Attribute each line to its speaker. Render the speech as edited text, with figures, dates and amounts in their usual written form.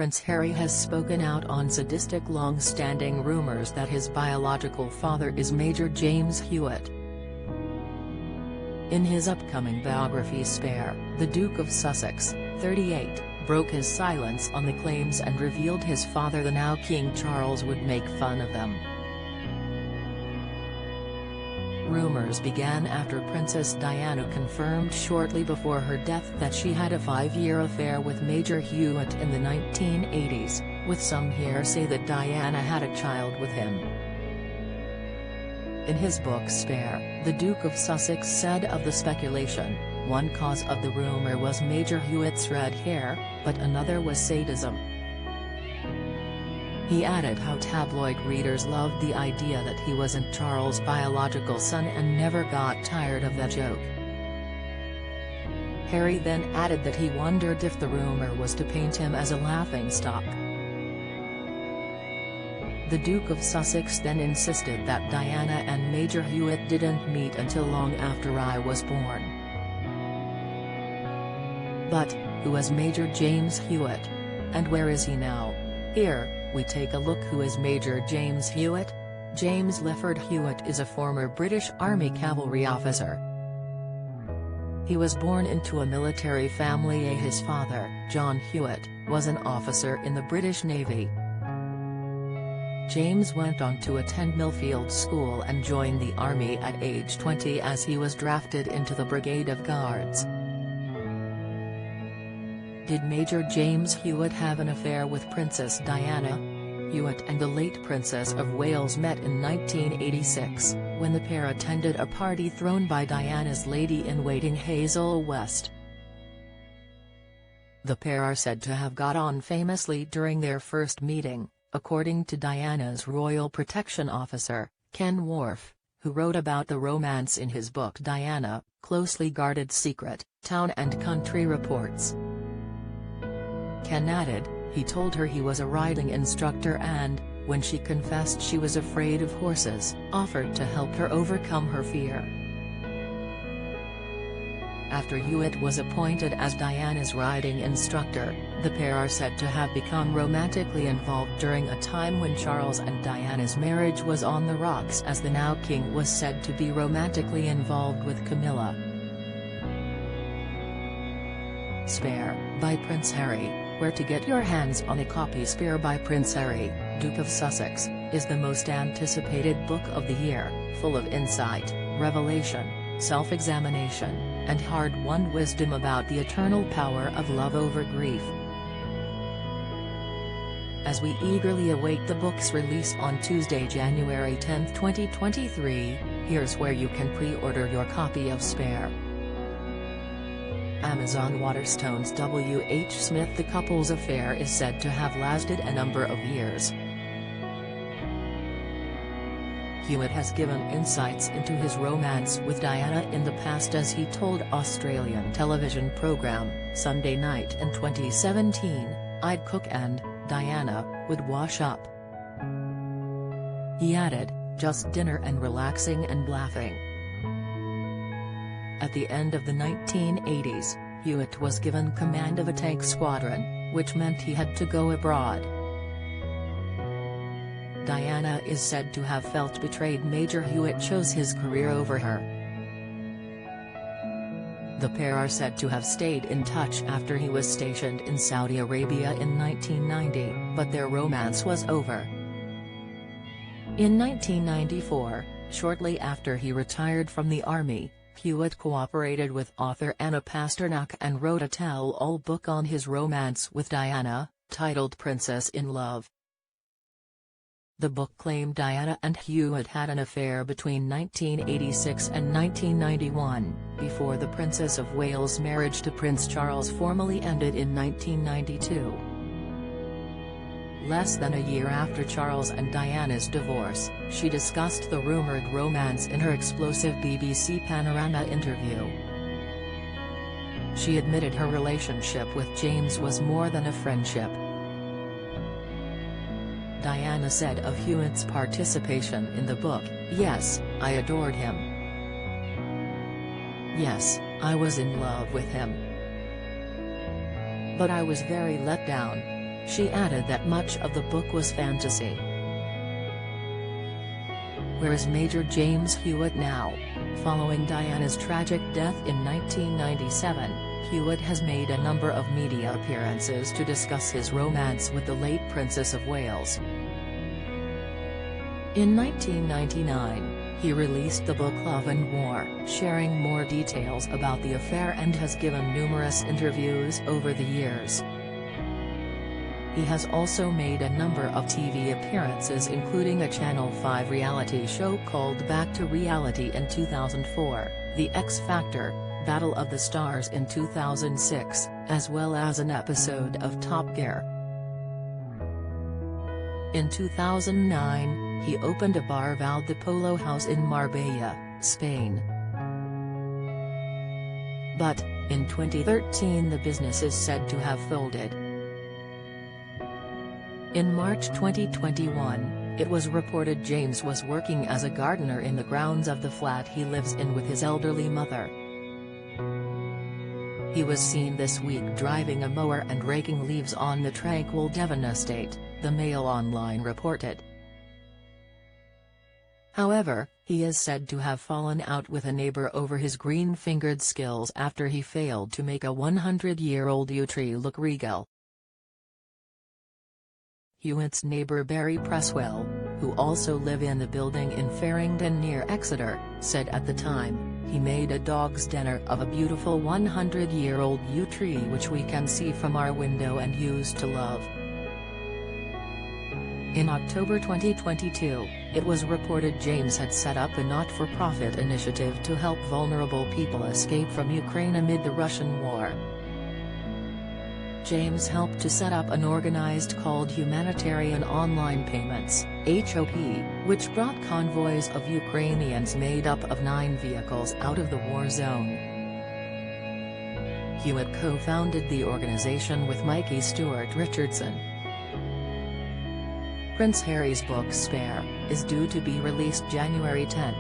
Speaker 1: Prince Harry has spoken out on sadistic long-standing rumors that his biological father is Major James Hewitt. In his upcoming biography Spare, the Duke of Sussex, 38, broke his silence on the claims and revealed his father, the now King Charles, would make fun of them. Rumors began after Princess Diana confirmed shortly before her death that she had a 5-year affair with Major Hewitt in the 1980s, with some hearsay that Diana had a child with him. In his book Spare, the Duke of Sussex said of the speculation, one cause of the rumor was Major Hewitt's red hair, but another was sadism. He added how tabloid readers loved the idea that he wasn't Charles' biological son and never got tired of that joke. Harry then added that he wondered if the rumor was to paint him as a laughingstock. The Duke of Sussex then insisted that Diana and Major Hewitt didn't meet until long after I was born. But, who is Major James Hewitt? And where is he now? Here, we take a look. Who is Major James Hewitt? James Clifford Hewitt is a former British Army cavalry officer. He was born into a military family. His father, John Hewitt, was an officer in the British Navy. James went on to attend Millfield School and joined the Army at age 20 as he was drafted into the Brigade of Guards. Did Major James Hewitt have an affair with Princess Diana? Hewitt and the late Princess of Wales met in 1986, when the pair attended a party thrown by Diana's lady-in-waiting Hazel West. The pair are said to have got on famously during their first meeting, according to Diana's royal protection officer, Ken Wharf, who wrote about the romance in his book Diana, Closely Guarded Secret, Town and Country Reports. Ken added, he told her he was a riding instructor and, when she confessed she was afraid of horses, offered to help her overcome her fear. After Hewitt was appointed as Diana's riding instructor, the pair are said to have become romantically involved during a time when Charles and Diana's marriage was on the rocks, as the now king was said to be romantically involved with Camilla. Spare, by Prince Harry. Where to get your hands on a copy? Spare by Prince Harry, Duke of Sussex, is the most anticipated book of the year, full of insight, revelation, self-examination, and hard-won wisdom about the eternal power of love over grief. As we eagerly await the book's release on Tuesday, January 10, 2023, here's where you can pre-order your copy of Spare. Amazon. Waterstones. W. H. Smith. The couple's affair is said to have lasted a number of years. Hewitt has given insights into his romance with Diana in the past, as he told Australian television program, Sunday Night in 2017, "I'd cook and Diana would wash up." He added, "Just dinner and relaxing and laughing." At the end of the 1980s, Hewitt was given command of a tank squadron, which meant he had to go abroad. Diana is said to have felt betrayed. Major Hewitt chose his career over her. The pair are said to have stayed in touch after he was stationed in Saudi Arabia in 1990, but their romance was over. In 1994, shortly after he retired from the army, Hewitt cooperated with author Anna Pasternak and wrote a tell-all book on his romance with Diana, titled Princess in Love. The book claimed Diana and Hewitt had an affair between 1986 and 1991, before the Princess of Wales' marriage to Prince Charles formally ended in 1992. Less than a year after Charles and Diana's divorce, she discussed the rumored romance in her explosive BBC Panorama interview. She admitted her relationship with James was more than a friendship. Diana said of Hewitt's participation in the book, "Yes, I adored him. Yes, I was in love with him. But I was very let down. She added that much of the book was fantasy. Where is Major James Hewitt now? Following Diana's tragic death in 1997, Hewitt has made a number of media appearances to discuss his romance with the late Princess of Wales. In 1999, he released the book Love and War, sharing more details about the affair, and has given numerous interviews over the years. He has also made a number of TV appearances, including a Channel 5 reality show called Back to Reality in 2004, The X Factor, Battle of the Stars in 2006, as well as an episode of Top Gear. In 2009, he opened a bar called the Polo House in Marbella, Spain. But, in 2013 the business is said to have folded. In March 2021, it was reported James was working as a gardener in the grounds of the flat he lives in with his elderly mother. He was seen this week driving a mower and raking leaves on the tranquil Devon estate, the Mail Online reported. However, he is said to have fallen out with a neighbor over his green-fingered skills after he failed to make a 100-year-old yew tree look regal. Hewitt's neighbor Barry Presswell, who also live in the building in Farringdon near Exeter, said at the time, he made a dog's dinner of a beautiful 100-year-old yew tree which we can see from our window and used to love. In October 2022, it was reported James had set up a not-for-profit initiative to help vulnerable people escape from Ukraine amid the Russian war. James helped to set up an organized called Humanitarian Online Payments, HOP, which brought convoys of Ukrainians made up of 9 vehicles out of the war zone. Hewitt co-founded the organization with Mikey Stewart Richardson. Prince Harry's book Spare is due to be released January 10.